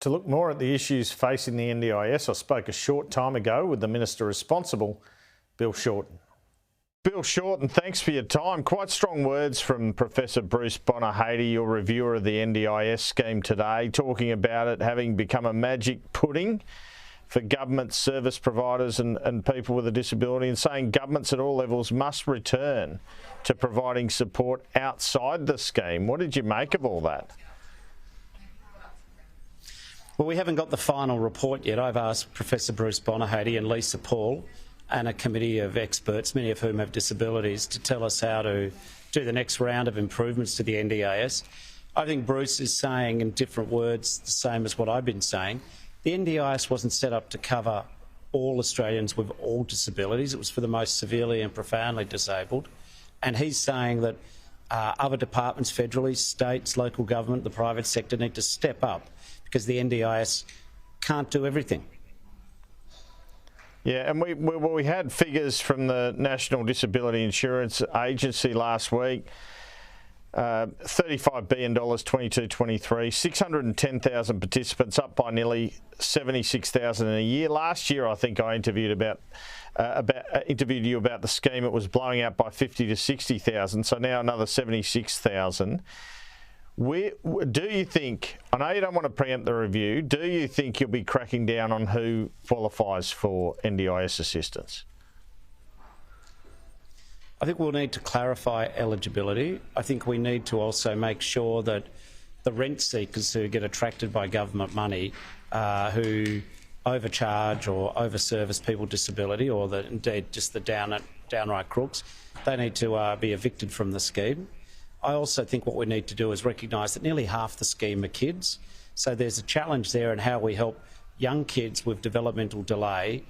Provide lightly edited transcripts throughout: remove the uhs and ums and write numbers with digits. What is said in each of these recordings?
To look more at the issues facing the NDIS, I spoke a short time ago with the Minister responsible, Bill Shorten. Bill Shorten, thanks for your time. Quite strong words from Professor Bruce Bonner-Haty, your reviewer of the NDIS scheme today, talking about it having become a magic pudding for government service providers and people with a disability, and saying governments at all levels must return to providing support outside the scheme. What did you make of all that? Well, we haven't got the final report yet. I've asked Professor Bruce Bonner-Haty and Lisa Paul and a committee of experts, many of whom have disabilities, to tell us how to do the next round of improvements to the NDIS. I think Bruce is saying in different words the same as what I've been saying. The NDIS wasn't set up to cover all Australians with all disabilities. It was for the most severely and profoundly disabled. And he's saying that other departments, federally, states, local government, the private sector need to step up because the NDIS can't do everything. Yeah, and we had figures from the National Disability Insurance Agency last week. $35 billion, 22-23, 610,000 participants, up by nearly 76,000 in a year. Last year, I think I interviewed you about the scheme. It was blowing out by 50 to 60,000, so now another 76,000. Do you think, I know you don't want to preempt the review, do you think you'll be cracking down on who qualifies for NDIS assistance? I think we'll need to clarify eligibility. I think we need to also make sure that the rent seekers who get attracted by government money, who overcharge or overservice people with disability, or indeed just the downright crooks, they need to be evicted from the scheme. I also think what we need to do is recognise that nearly half the scheme are kids. So there's a challenge there in how we help young kids with developmental delay.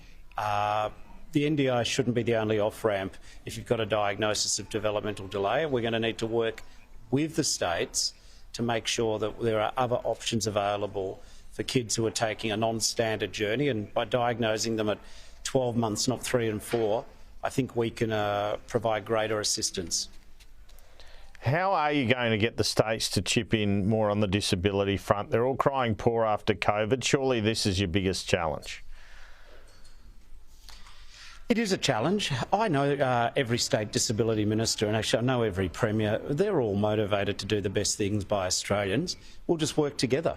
The NDIS shouldn't be the only off-ramp if you've got a diagnosis of developmental delay. We're going to need to work with the states to make sure that there are other options available for kids who are taking a non-standard journey, and by diagnosing them at 12 months, not 3 and 4, I think we can provide greater assistance. How are you going to get the states to chip in more on the disability front? They're all crying poor after COVID. Surely this is your biggest challenge. It is a challenge. I know every state disability minister, and actually I know every premier. They're all motivated to do the best things by Australians. We'll just work together.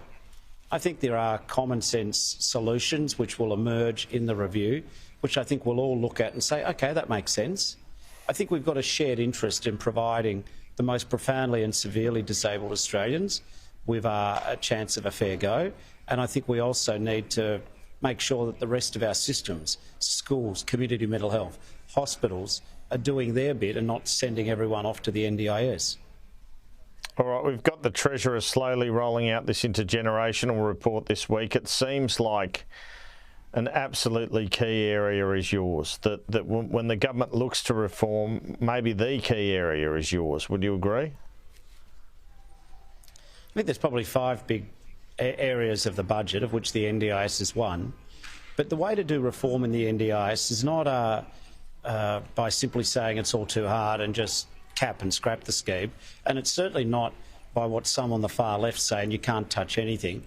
I think there are common sense solutions which will emerge in the review, which I think we'll all look at and say, OK, that makes sense. I think we've got a shared interest in providing the most profoundly and severely disabled Australians with a chance of a fair go. And I think we also need to make sure that the rest of our systems, schools, community mental health, hospitals, are doing their bit and not sending everyone off to the NDIS. All right, we've got the Treasurer slowly rolling out this intergenerational report this week. It seems like an absolutely key area is yours, that when the government looks to reform, maybe the key area is yours. Would you agree? I think there's probably 5 big areas of the budget, of which the NDIS is one. But the way to do reform in the NDIS is not by simply saying it's all too hard and just cap and scrap the scheme. And it's certainly not by what some on the far left saying you can't touch anything.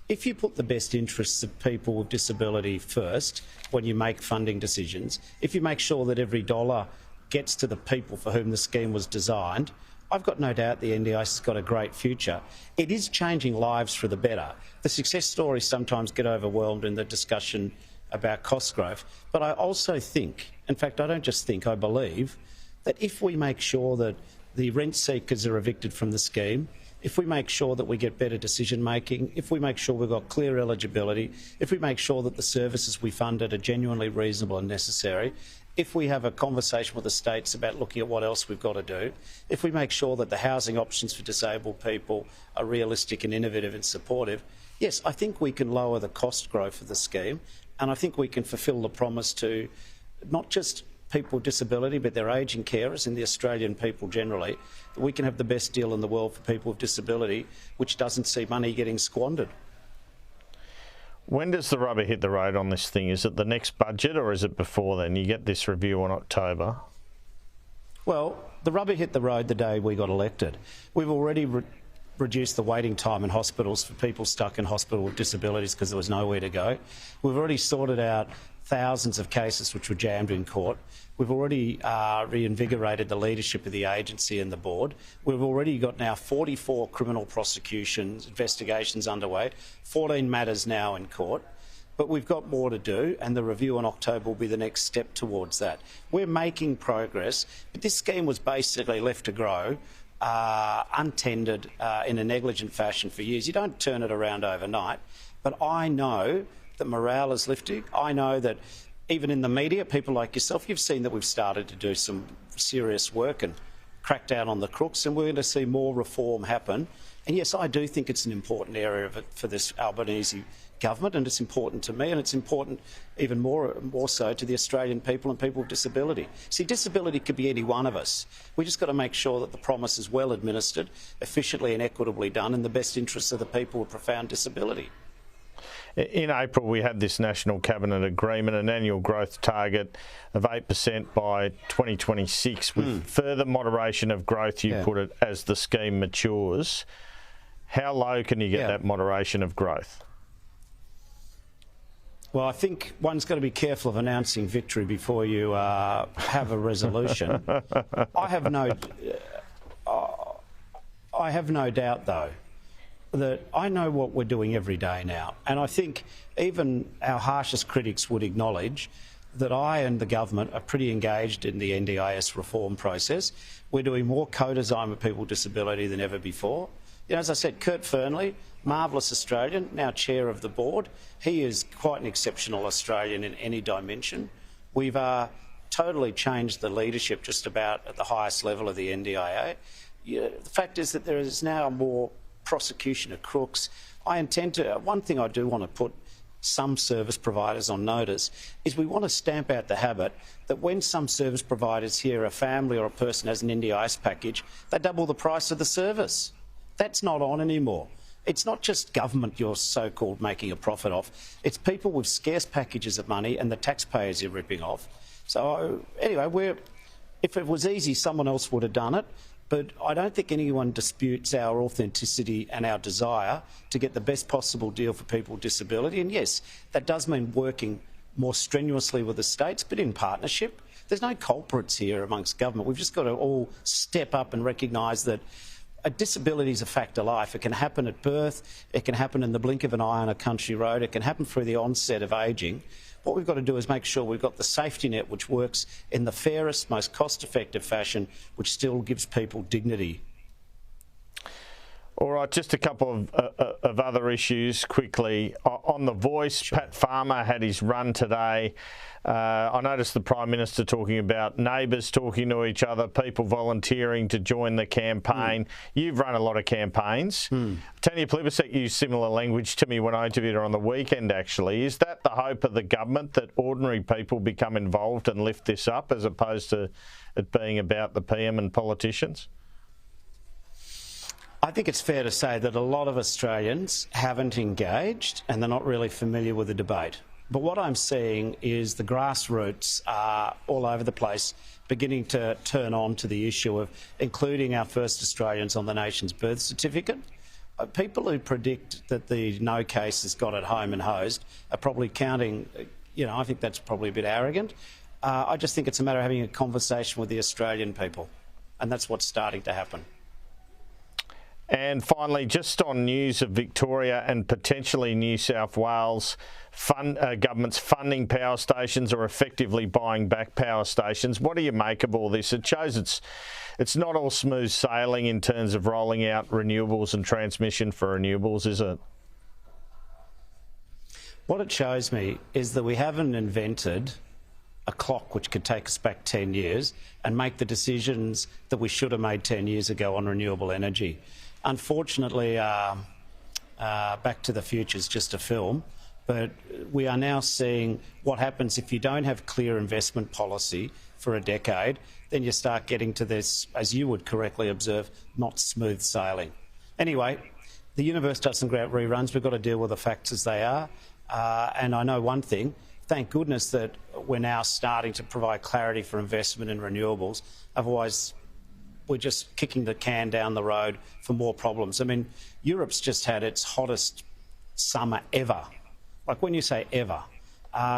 If you put the best interests of people with disability first when you make funding decisions, if you make sure that every dollar gets to the people for whom the scheme was designed, I've got no doubt the NDIS has got a great future. It is changing lives for the better. The success stories sometimes get overwhelmed in the discussion about cost growth, but I also think, in fact I don't just think, I believe, that if we make sure that the rent seekers are evicted from the scheme, if we make sure that we get better decision making, if we make sure we've got clear eligibility, if we make sure that the services we funded are genuinely reasonable and necessary, if we have a conversation with the states about looking at what else we've got to do, if we make sure that the housing options for disabled people are realistic and innovative and supportive, yes, I think we can lower the cost growth of the scheme, and I think we can fulfil the promise to not just people with disability, but their ageing carers and the Australian people generally, that we can have the best deal in the world for people with disability, which doesn't see money getting squandered. When does the rubber hit the road on this thing? Is it the next budget or is it before then? You get this review in October. Well, the rubber hit the road the day we got elected. We've already reduced the waiting time in hospitals for people stuck in hospital with disabilities because there was nowhere to go. We've already sorted out thousands of cases which were jammed in court. We've already reinvigorated the leadership of the agency and the board. We've already got now 44 criminal prosecutions, investigations underway, 14 matters now in court. But we've got more to do, and the review in October will be the next step towards that. We're making progress, but this scheme was basically left to grow untended in a negligent fashion for years. You don't turn it around overnight, but I know that morale is lifting. I know that even in the media, people like yourself, you've seen that we've started to do some serious work and crack down on the crooks, and we're going to see more reform happen. And yes, I do think it's an important area for this Albanese government, and it's important to me, and it's important even more so to the Australian people and people with disability. See, disability could be any one of us. We just got to make sure that the promise is well administered, efficiently and equitably done in the best interests of the people with profound disability. In April, we had this National Cabinet Agreement, an annual growth target of 8% by 2026, with further moderation of growth, you put it, as the scheme matures. How low can you get that moderation of growth? Well, I think one's got to be careful of announcing victory before you have a resolution. I have no doubt, though, that I know what we're doing every day now. And I think even our harshest critics would acknowledge that I and the government are pretty engaged in the NDIS reform process. We're doing more co-design with people with disability than ever before. You know, as I said, Kurt Fearnley, marvellous Australian, now chair of the board. He is quite an exceptional Australian in any dimension. We've totally changed the leadership just about at the highest level of the NDIA. The fact is that there is now more prosecution of crooks. One thing I do want to put some service providers on notice is we want to stamp out the habit that when some service providers hear a family or a person has an NDIS package, they double the price of the service. That's not on anymore. It's not just government you're so-called making a profit off. It's people with scarce packages of money and the taxpayers you're ripping off. So anyway, if it was easy, someone else would have done it. But I don't think anyone disputes our authenticity and our desire to get the best possible deal for people with disability. And yes, that does mean working more strenuously with the states, but in partnership. There's no culprits here amongst government. We've just got to all step up and recognise that a disability is a fact of life. It can happen at birth, it can happen in the blink of an eye on a country road, it can happen through the onset of ageing. What we've got to do is make sure we've got the safety net which works in the fairest, most cost-effective fashion, which still gives people dignity. All right, just a couple of other issues quickly. On The Voice, sure. Pat Farmer had his run today. I noticed the Prime Minister talking about neighbours talking to each other, people volunteering to join the campaign. You've run a lot of campaigns. Tanya Plibersek used similar language to me when I interviewed her on the weekend, actually. Is that the hope of the government, that ordinary people become involved and lift this up, as opposed to it being about the PM and politicians? I think it's fair to say that a lot of Australians haven't engaged and they're not really familiar with the debate. But what I'm seeing is the grassroots are all over the place beginning to turn on to the issue of including our first Australians on the nation's birth certificate. People who predict that the no case has got it home and hosed are probably counting, I think that's probably a bit arrogant. I just think it's a matter of having a conversation with the Australian people, and that's what's starting to happen. And finally, just on news of Victoria and potentially New South Wales, governments funding power stations or effectively buying back power stations. What do you make of all this? It shows it's not all smooth sailing in terms of rolling out renewables and transmission for renewables, is it? What it shows me is that we haven't invented a clock which could take us back 10 years and make the decisions that we should have made 10 years ago on renewable energy. Unfortunately, Back to the Future is just a film, but we are now seeing what happens if you don't have clear investment policy for a decade. Then you start getting to this, as you would correctly observe, not smooth sailing. Anyway, the universe doesn't grant reruns. We've got to deal with the facts as they are. And I know one thing, thank goodness that we're now starting to provide clarity for investment in renewables. Otherwise, we're just kicking the can down the road for more problems. I mean, Europe's just had its hottest summer ever. Like, when you say ever,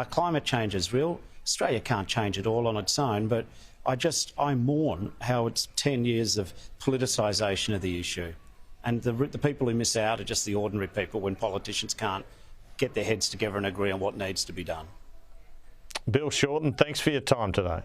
climate change is real. Australia can't change it all on its own, but I mourn how it's 10 years of politicisation of the issue. And the people who miss out are just the ordinary people when politicians can't get their heads together and agree on what needs to be done. Bill Shorten, thanks for your time today.